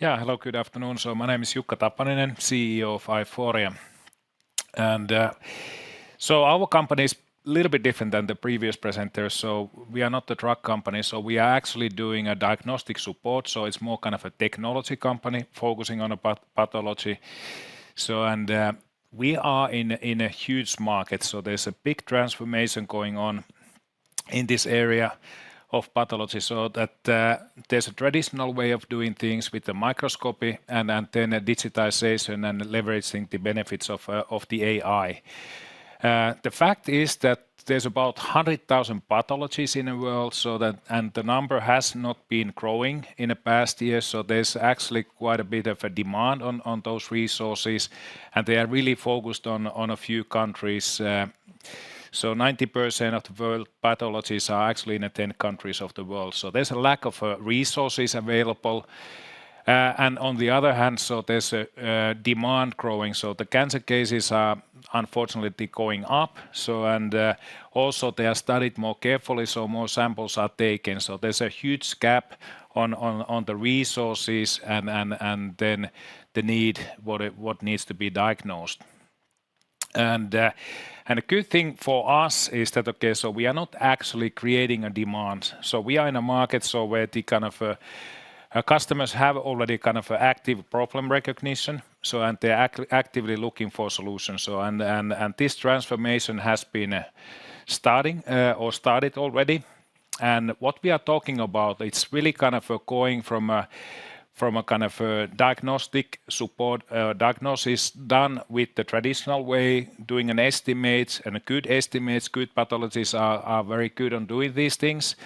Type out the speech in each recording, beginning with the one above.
Yeah, hello, good afternoon. So my name is Jukka Tapaninen, CEO of Aiforia. And so our company is a little bit different than the previous presenters. So we are not a drug company, so we are actually doing a diagnostic support. So it's more kind of a technology company focusing on a pathology. So and we are in a huge market. So there's a big transformation going on in this area of pathology, so that there's a traditional way of doing things with the microscopy and then a digitization and leveraging the benefits of the AI. The fact is that there's about 100,000 pathologies in the world, so that and the number has not been growing in the past years. So there's actually quite a bit of a demand on those resources, and they are really focused on a few countries. So 90% of the world pathologies are actually in the 10 countries of the world. So there's a lack of resources available. And on the other hand, so there's a demand growing. So the cancer cases are unfortunately going up. So and also they are studied more carefully, so more samples are taken. So there's a huge gap on the resources and then the need what needs to be diagnosed. And a good thing for us is that, okay, so we are not actually creating a demand. So we are in a market so where the kind of customers have already kind of active problem recognition. So and they're actively looking for solutions. So and this transformation has been starting or started already. And what we are talking about, it's really kind of going from a kind of diagnostic support, diagnosis done with the traditional way, doing an estimate and good estimates. Good pathologists are very good on doing these things.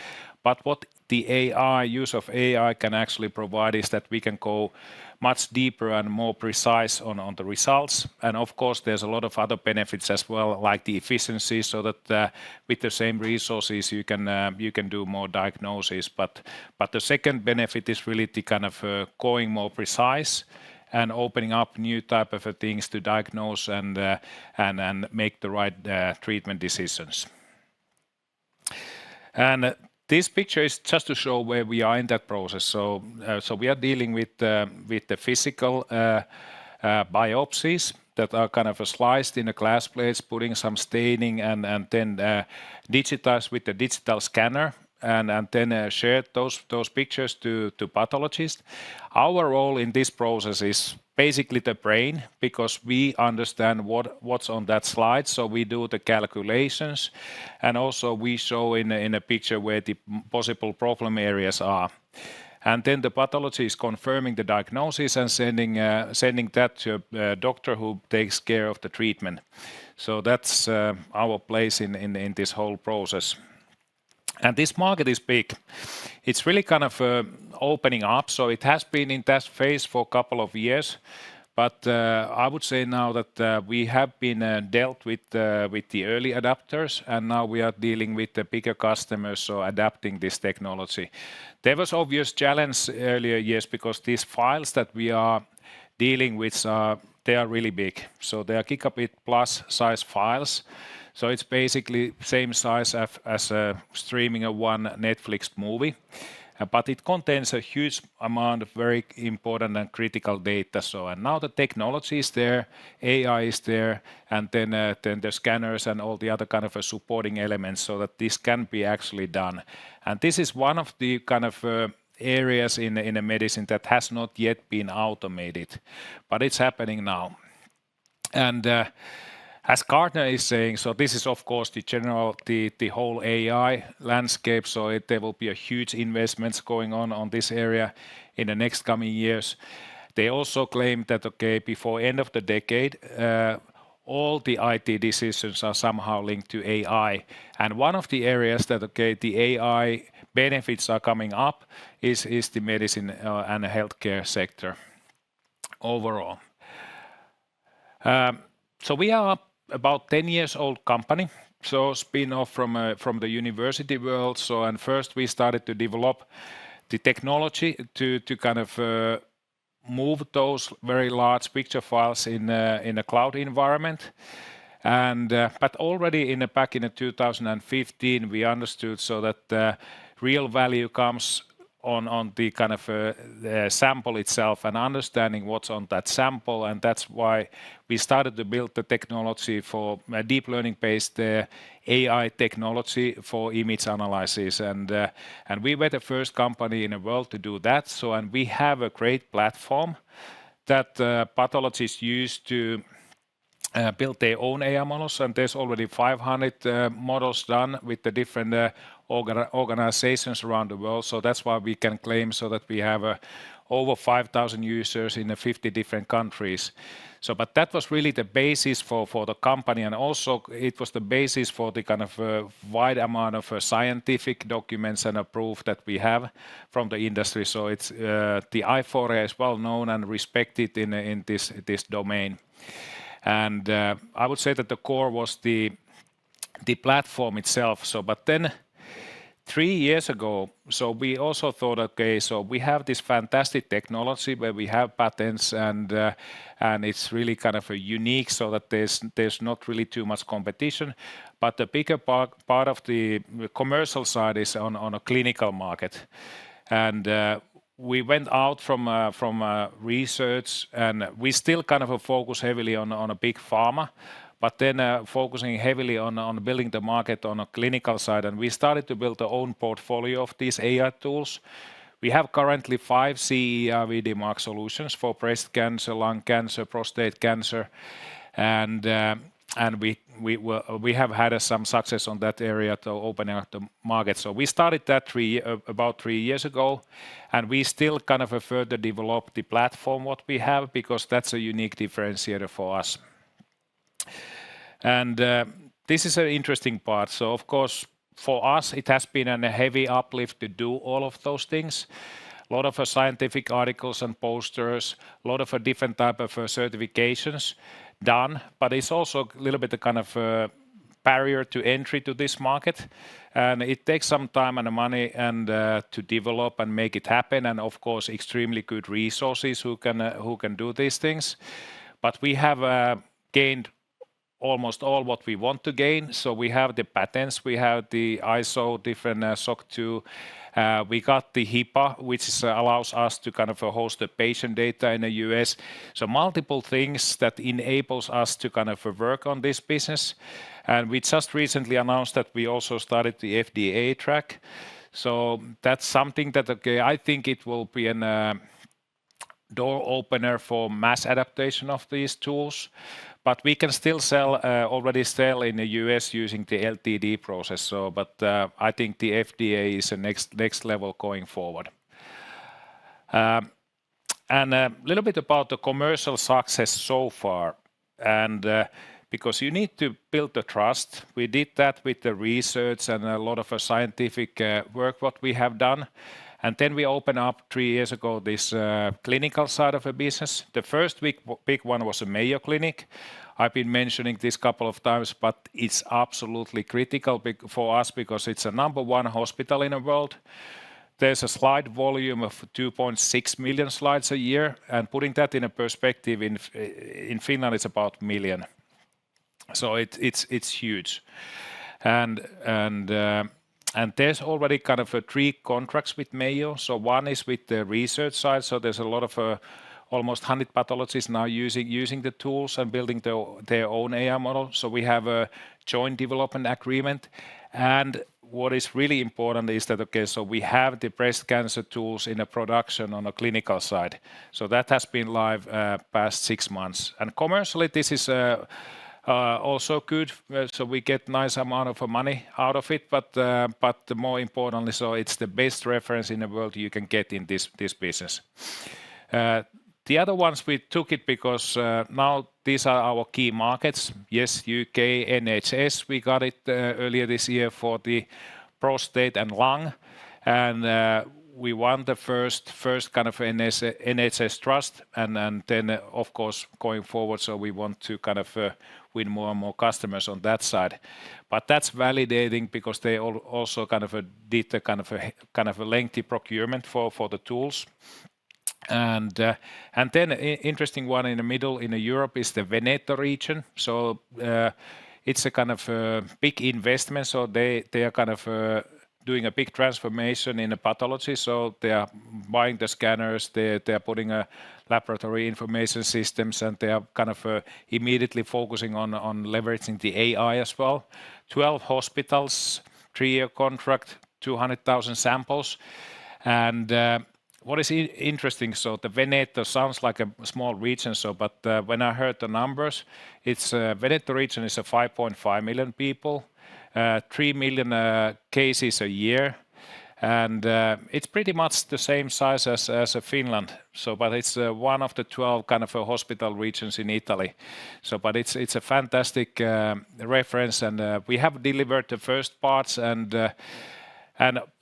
But what the use of AI can actually provide is that we can go much deeper and more precise on the results. And of course, there's a lot of other benefits as well, like the efficiency, so that with the same resources you can do more diagnosis. But the second benefit is really the kind of going more precise and opening up new type of things to diagnose and make the right treatment decisions. And this picture is just to show where we are in that process. So we are dealing with the physical biopsies that are kind of sliced in the glass plates, putting some staining and then digitized with the digital scanner and then shared those pictures to pathologists. Our role in this process is basically the brain, because we understand what's on that slide. So we do the calculations, and also we show in a picture where the possible problem areas are. And then the pathologist is confirming the diagnosis and sending that to a doctor who takes care of the treatment. So that's our place in this whole process. And this market is big. It's really kind of opening up. So it has been in that phase for a couple of years. But I would say now that we have been dealt with the early adapters, and now we are dealing with the bigger customers, so adapting this technology. There was obvious challenge earlier years because these files that we are dealing with, they are really big. So they are gigabit plus size files. So it's basically same size as streaming a one Netflix movie, but it contains a huge amount of very important and critical data. So and now the technology is there, AI is there, and then the scanners and all the other kind of supporting elements, so that this can be actually done. And this is one of the kind of areas in a medicine that has not yet been automated, but it's happening now. And as Gartner is saying, so this is of course the whole AI landscape. So there will be a huge investments going on this area in the next coming years. They also claim that before end of the decade, all the IT decisions are somehow linked to AI. And one of the areas that the AI benefits are coming up is the medicine and healthcare sector overall. So we are about 10 years old company, so spin-off from the university world. So and first we started to develop the technology to kind of move those very large picture files in a cloud environment. And but already back in 2015 we understood so that real value comes on the kind of sample itself and understanding what's on that sample, and that's why we started to build the technology for deep learning-based AI technology for image analysis, and we were the first company in the world to do that. So, and we have a great platform that pathologists use to build their own AI models, and there's already 500 models done with the different organizations around the world. So that's why we can claim so that we have over 5,000 users in 50 different countries. So, but that was really the basis for the company, and also it was the basis for the kind of wide amount of scientific documents and proof that we have from the industry. So it's the Aiforia is well known and respected in this domain. And I would say that the core was the platform itself. So, but then 3 years ago, so we also thought, okay, so we have this fantastic technology where we have patents, and it's really kind of a unique, so that there's not really too much competition. But the bigger part of the commercial side is on a clinical market, and we went out from research, and we still kind of focus heavily on a big pharma, but then focusing heavily on building the market on a clinical side, and we started to build our own portfolio of these AI tools. We have currently 5 CE-IVD mark solutions for breast cancer, lung cancer, prostate cancer, and we have had some success on that area to opening up the market. So we started that about 3 years ago, and we still kind of further develop the platform what we have, because that's a unique differentiator for us. And this is an interesting part. So of course, for us, it has been a heavy uplift to do all of those things. A lot of scientific articles and posters, a lot of different type of certifications done, but it's also a little bit a kind of barrier to entry to this market, and it takes some time and money and to develop and make it happen, and of course extremely good resources who can do these things. But we have gained almost all what we want to gain. So we have the patents, we have the ISO, different SOC 2. We got the HIPAA, which allows us to kind of host the patient data in the US. So multiple things that enables us to kind of work on this business. And we just recently announced that we also started the FDA track. So that's something that, okay, I think it will be a door opener for mass adaptation of these tools. But we can still already sell in the US using the LTD process. So, but I think the FDA is the next level going forward. And a little bit about the commercial success so far. And because you need to build the trust. We did that with the research and a lot of scientific work what we have done. And then we opened up 3 years ago this clinical side of a business. The first big one was a Mayo Clinic. I've been mentioning this couple of times, but it's absolutely critical for us because it's a #1 hospital in the world. There's a slide volume of 2.6 million slides a year, and putting that in a perspective, in Finland it's about a million. So it's huge, and there's already kind of 3 contracts with Mayo. So one is with the research side. So there's a lot of almost 100 pathologists now using the tools and building their own AI model. So we have a joint development agreement. And what is really important is that, okay, so we have the breast cancer tools in a production on a clinical side. So that has been live past 6 months. And commercially, this is also good, so we get nice amount of money out of it, but more importantly, so it's the best reference in the world you can get in this business. The other ones we took it because now these are our key markets. Yes, UK, NHS, we got it earlier this year for the prostate and lung, and we won the first kind of NHS trust, and then of course going forward, so we want to kind of win more and more customers on that side. But that's validating because they also kind of did a kind of a lengthy procurement for the tools. And then interesting one in the middle in Europe is the Veneto region. So it's a kind of big investment. So they are kind of doing a big transformation in the pathology. So they are buying the scanners, they are putting a laboratory information systems, and they are kind of immediately focusing on leveraging the AI as well. 12 hospitals, 3-year contract, 200,000 samples. And what is interesting, so the Veneto sounds like a small region, but when I heard the numbers, it's Veneto region is a 5.5 million people, 3 million cases a year, and it's pretty much the same size as Finland. So, but it's one of the 12 kind of hospital regions in Italy. So, but it's a fantastic reference, and we have delivered the first parts, and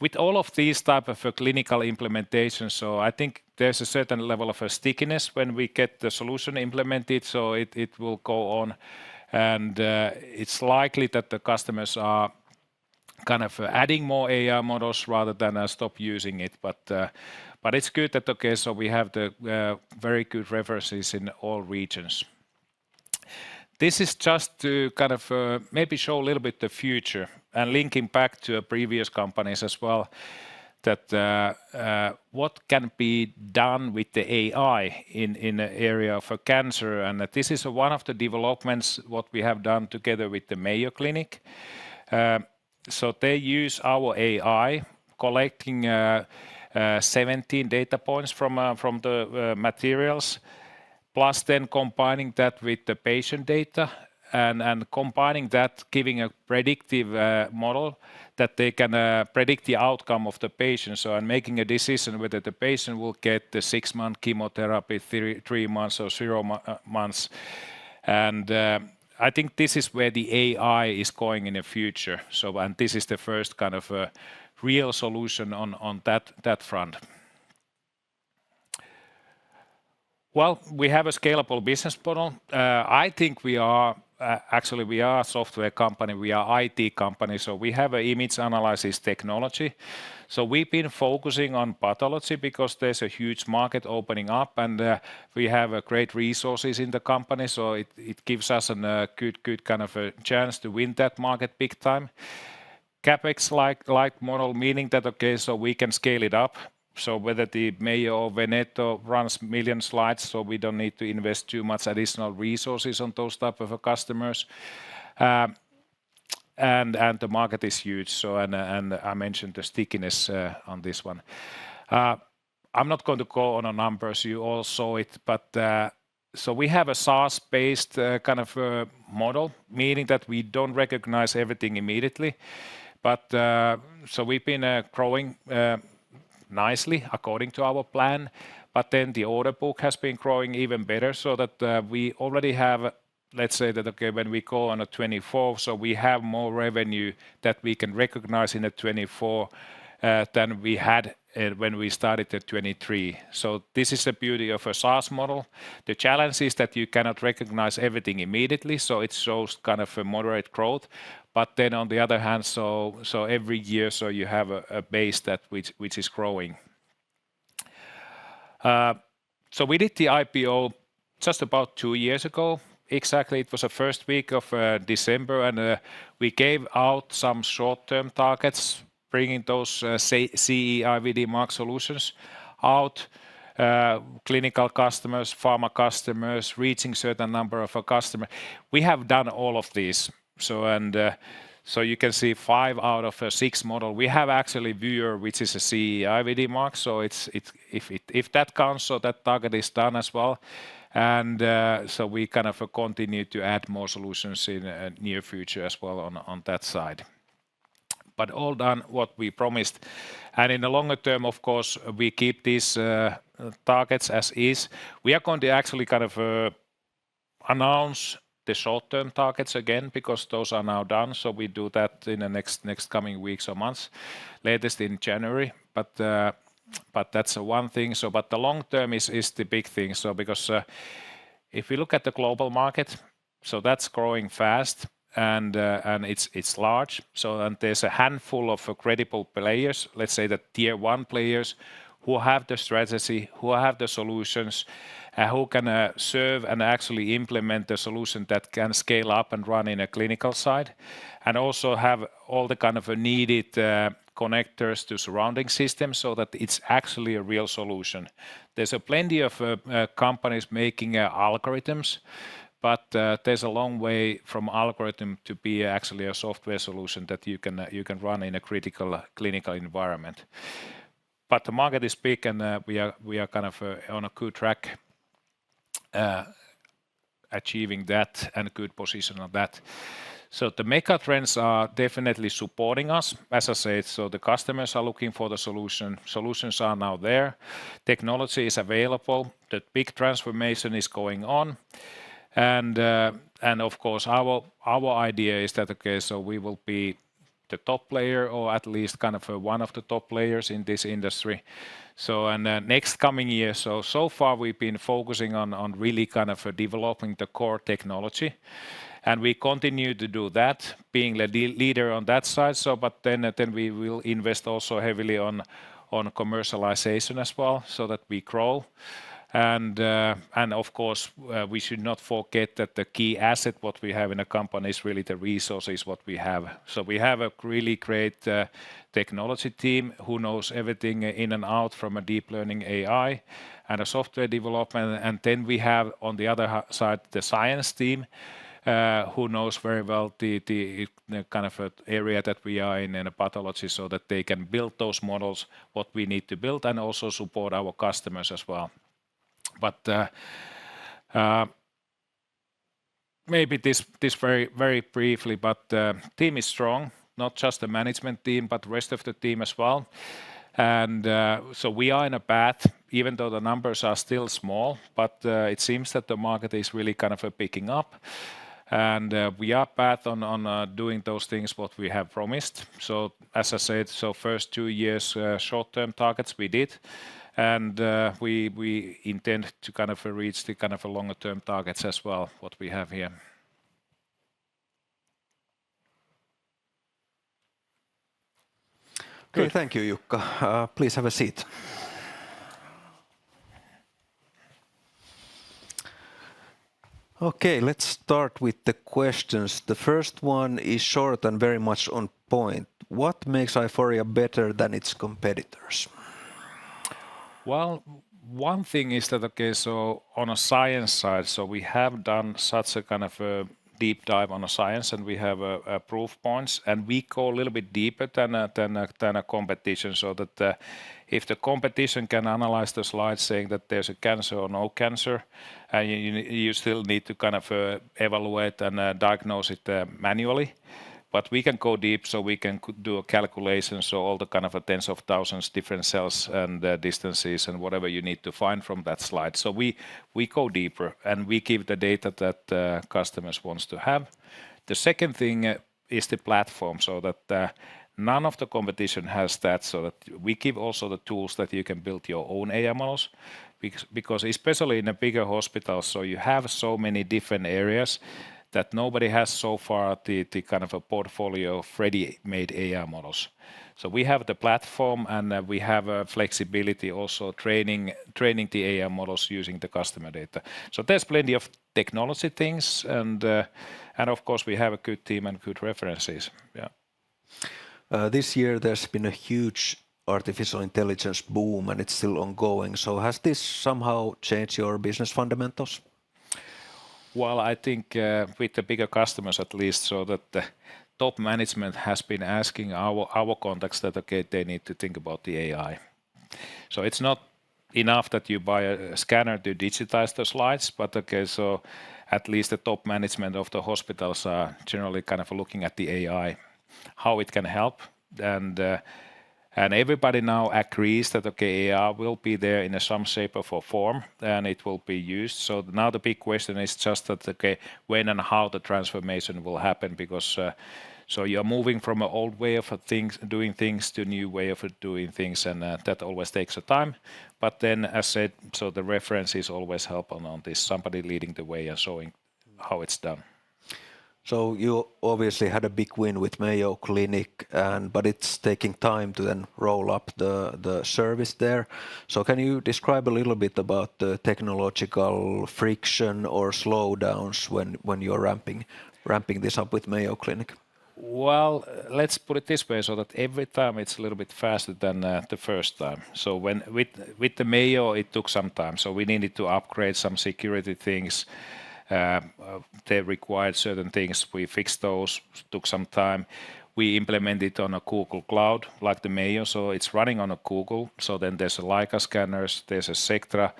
with all of these type of clinical implementations, so I think there's a certain level of a stickiness when we get the solution implemented, so it will go on. And it's likely that the customers are kind of adding more AI models rather than stop using it. But it's good that, okay, so we have the very good references in all regions. This is just to kind of maybe show a little bit the future and linking back to previous companies as well, that what can be done with the AI in the area of cancer. And this is one of the developments what we have done together with the Mayo Clinic. So they use our AI, collecting 17 data points from the materials, plus then combining that with the patient data and combining that, giving a predictive model that they can predict the outcome of the patient. So and making a decision whether the patient will get the 6-month chemotherapy, 3 months or 0 months. And I think this is where the AI is going in the future. So and this is the first kind of real solution on that front. Well, we have a scalable business model. I think we are actually we are a software company, we are IT company, so we have an image analysis technology. So we've been focusing on pathology because there's a huge market opening up, and we have great resources in the company, so it gives us a good kind of a chance to win that market big time. CapEx like model, meaning that, okay, so we can scale it up. So whether the Mayo or Veneto runs million slides, so we don't need to invest too much additional resources on those type of customers. And the market is huge. So and I mentioned the stickiness on this one. I'm not going to go on the numbers. You all saw it, but so we have a SaaS-based kind of model, meaning that we don't recognize everything immediately. But so we've been growing nicely according to our plan, but then the order book has been growing even better, so that we already have, let's say that, okay, when we go on a 24, so we have more revenue that we can recognize in a 24 than we had when we started at 23. So this is the beauty of a SaaS model. The challenge is that you cannot recognize everything immediately, so it shows kind of a moderate growth. But then on the other hand, so every year, so you have a base that which is growing. So we did the IPO just about 2 years ago. Exactly, it was the first week of December, and we gave out some short-term targets, bringing those CE-IVD mark solutions out. Clinical customers, pharma customers, reaching certain number of customers. We have done all of these. So so you can see 5 out of 6 model. We have actually viewer, which is a CE-IVD mark. So if that counts, so that target is done as well. And so we kind of continue to add more solutions in the near future as well on that side. But all done what we promised. And in the longer term, of course, we keep these targets as is. We are going to actually kind of announce the short-term targets again, because those are now done. So we do that in the next coming weeks or months, latest in January. But that's one thing. So, but the long term is the big thing. So because if we look at the global market, so that's growing fast, and it's large. So and there's a handful of credible players. Let's say the tier 1 players who have the strategy, who have the solutions, who can serve and actually implement the solution that can scale up and run in a clinical side, and also have all the kind of needed connectors to surrounding systems so that it's actually a real solution. There's plenty of companies making algorithms, but there's a long way from algorithm to be actually a software solution that you can run in a critical clinical environment. But the market is big, and we are kind of on a good track achieving that and a good position on that. So the mega trends are definitely supporting us. As I said, so the customers are looking for the solution. Solutions are now there. Technology is available. The big transformation is going on. And of course, our idea is that, okay, so we will be the top player, or at least kind of one of the top players in this industry. So, and next coming year, so far we've been focusing on really kind of developing the core technology, and we continue to do that, being the leader on that side. So, but then we will invest also heavily on commercialization as well, so that we grow. And of course, we should not forget that the key asset what we have in a company is really the resources what we have. So we have a really great technology team who knows everything in and out, from a deep learning AI and a software development. And then we have on the other side the science team who knows very well the kind of area that we are in a pathology, so that they can build those models what we need to build, and also support our customers as well. But maybe this very, very briefly, but the team is strong, not just the management team, but the rest of the team as well. And so we are in a path, even though the numbers are still small, but it seems that the market is really kind of picking up. And we are path on doing those things what we have promised. So as I said, so first 2 years short-term targets we did. And we intend to kind of reach the kind of longer term targets as well, what we have here. Okay, thank you, Jukka. Please have a seat. Okay, let's start with the questions. The first one is short and very much on point. What makes Aiforia better than its competitors? Well, one thing is that, okay, so on a science side, so we have done such a kind of a deep dive on a science, and we have proof points, and we go a little bit deeper than a competition, so that if the competition can analyze the slides saying that there's a cancer or no cancer, and you still need to kind of evaluate and diagnose it manually. But we can go deep, so we can do a calculation, so all the kind of tens of thousands different cells and distances and whatever you need to find from that slide. So we go deeper, and we give the data that customers wants to have. The second thing is the platform, so that none of the competition has that, so that we give also the tools that you can build your own AI models, because especially in a bigger hospital, so you have so many different areas that nobody has so far the kind of a portfolio of ready-made AI models. So we have the platform, and we have a flexibility also training the AI models using the customer data. So there's plenty of technology things, and of course we have a good team and good references. Yeah. This year there's been a huge artificial intelligence boom, and it's still ongoing. So has this somehow changed your business fundamentals? Well, I think with the bigger customers at least, so that the top management has been asking our contacts that, okay, they need to think about the AI. So it's not enough that you buy a scanner to digitize the slides, but okay, so at least the top management of the hospitals are generally kind of looking at the AI, how it can help. And everybody now agrees that, okay, AI will be there in some shape or form, and it will be used. So now the big question is just that, okay, when and how the transformation will happen, because so you're moving from an old way of doing things to a new way of doing things, and that always takes a time. But then, as said, so the references always help on this, somebody leading the way and showing how it's done. So you obviously had a big win with Mayo Clinic, but it's taking time to then roll up the service there. So can you describe a little bit about the technological friction or slowdowns when you're ramping this up with Mayo Clinic? Well, let's put it this way, so that every time it's a little bit faster than the first time. So when with the Mayo, it took some time. So we needed to upgrade some security things. They required certain things. We fixed those. Took some time. We implemented on a Google Cloud, like the Mayo, so it's running on a Google. So then there's a Leica scanners, there's a Sectra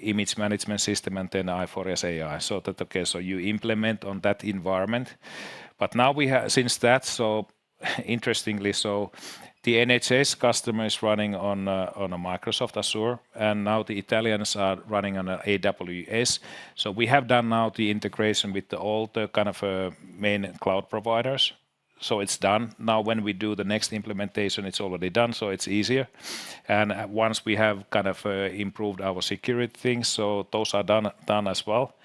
image management system, and then Aiforia's AI. So that so you implement on that environment. But now we have, since that, so interestingly, so the NHS customer is running on a Microsoft Azure, and now the Italians are running on a AWS. So we have done now the integration with all the kind of main cloud providers. So it's done. Now when we do the next implementation, it's already done, so it's easier. And once we have kind of improved our security things, so those are done as well.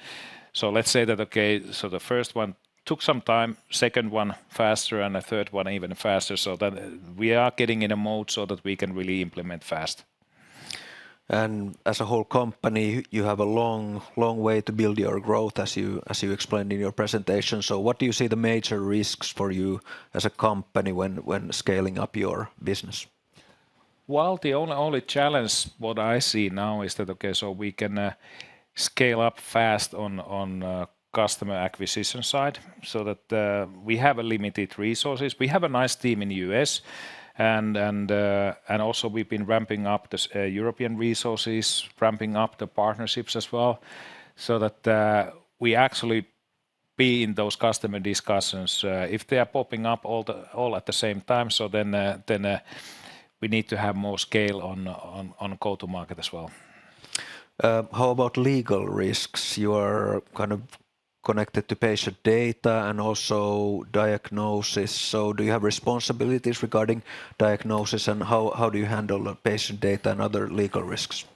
So let's say that, so the first one took some time, second one faster, and the third one even faster, so that we are getting in a mode so that we can really implement fast. And as a whole company, you have a long way to build your growth, as you explained in your presentation. So what do you see the major risks for you as a company when scaling up your business? Well, the only challenge what I see now is that, so we can scale up fast on customer acquisition side, so that we have a limited resources. We have a nice team in the US, and also we've been ramping up the European resources, ramping up the partnerships as well, so that we actually be in those customer discussions. If they are popping up all at the same time, so then we need to have more scale on go-to-market as well. How about legal risks? You are kind of connected to patient data and also diagnosis. So do you have responsibilities regarding diagnosis, and how do you handle patient data and other legal risks?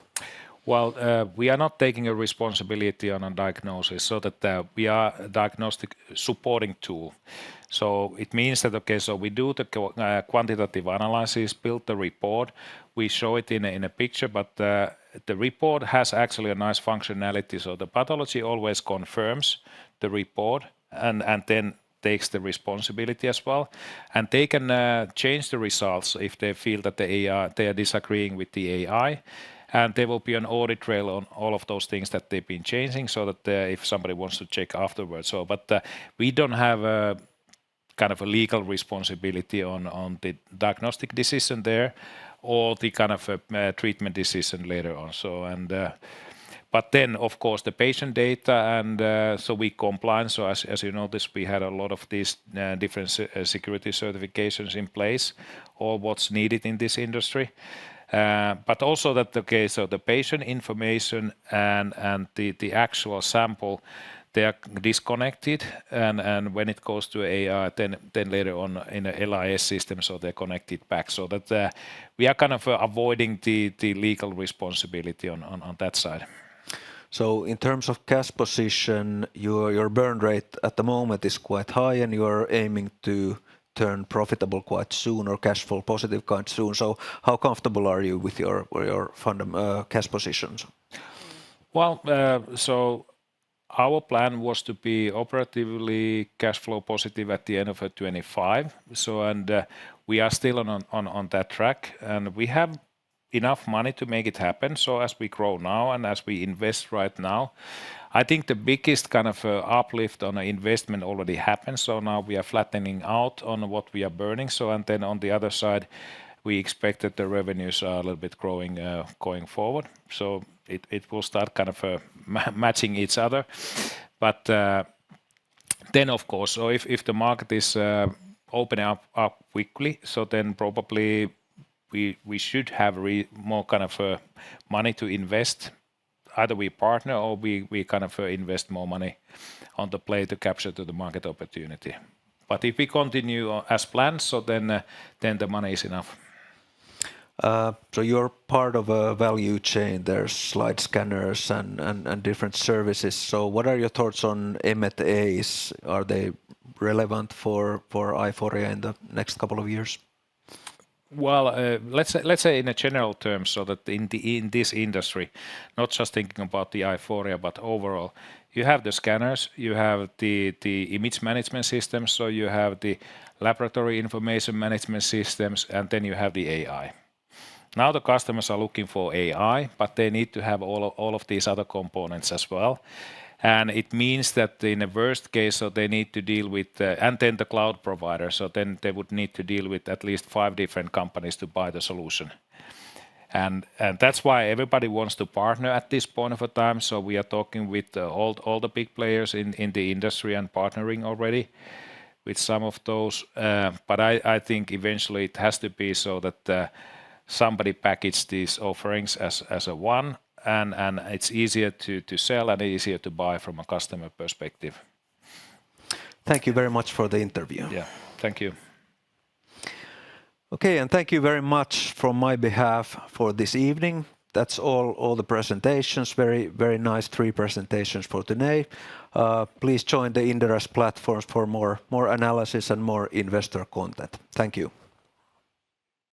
Well, we are not taking a responsibility on a diagnosis, so that we are a diagnostic supporting tool. So it means that, so we do the quantitative analysis, build the report, we show it in a picture, but the report has actually a nice functionality. So the pathology always confirms the report and then takes the responsibility as well. And they can change the results if they feel that they are disagreeing with the AI. And there will be an audit trail on all of those things that they've been changing, so that if somebody wants to check afterwards. So, but we don't have a kind of a legal responsibility on the diagnostic decision there, or the kind of treatment decision later on. So but then of course the patient data, and so we comply. So as you noticed, we had a lot of these different security certifications in place, or what's needed in this industry. But also that, so the patient information and the actual sample, they are disconnected, and when it goes to AI, then later on in a LIS system, so they're connected back, so that we are kind of avoiding the legal responsibility on that side. So in terms of cash position, your burn rate at the moment is quite high, and you are aiming to turn profitable quite soon, or cash flow positive quite soon. So how comfortable are you with your cash positions? Well, so our plan was to be operatively cash flow positive at the end of 2025. So, and we are still on that track, and we have enough money to make it happen. So as we grow now and as we invest right now, I think the biggest kind of uplift on an investment already happened. So now we are flattening out on what we are burning. So, and then on the other side, we expect that the revenues are a little bit growing going forward. So it will start kind of matching each other. But then of course, so if the market is opening up quickly, so then probably we should have more kind of money to invest. Either we partner or we kind of invest more money on the play to capture to the market opportunity. But if we continue as planned, so then the money is enough. So you're part of a value chain. There's slide scanners and different services. So what are your thoughts on M&As? Are they relevant for Aiforia in the next couple of years? Well, let's say in a general terms, so that in this industry, not just thinking about the Aiforia, but overall, you have the scanners, you have the image management systems, so you have the laboratory information management systems, and then you have the AI. Now the customers are looking for AI, but they need to have all of these other components as well. And it means that in the worst case, so they need to deal with, and then the cloud provider, so then they would need to deal with at least 5 different companies to buy the solution. And that's why everybody wants to partner at this point of a time. So we are talking with all the big players in the industry and partnering already with some of those. But I think eventually it has to be so that somebody package these offerings as a one, and it's easier to sell and easier to buy from a customer perspective. Thank you very much for the interview. Yeah, thank you. Okay, and thank you very much from my behalf for this evening. That's all the presentations. Very nice 3 presentations for today. Please join the Inderes platforms for more analysis and more investor content. Thank you.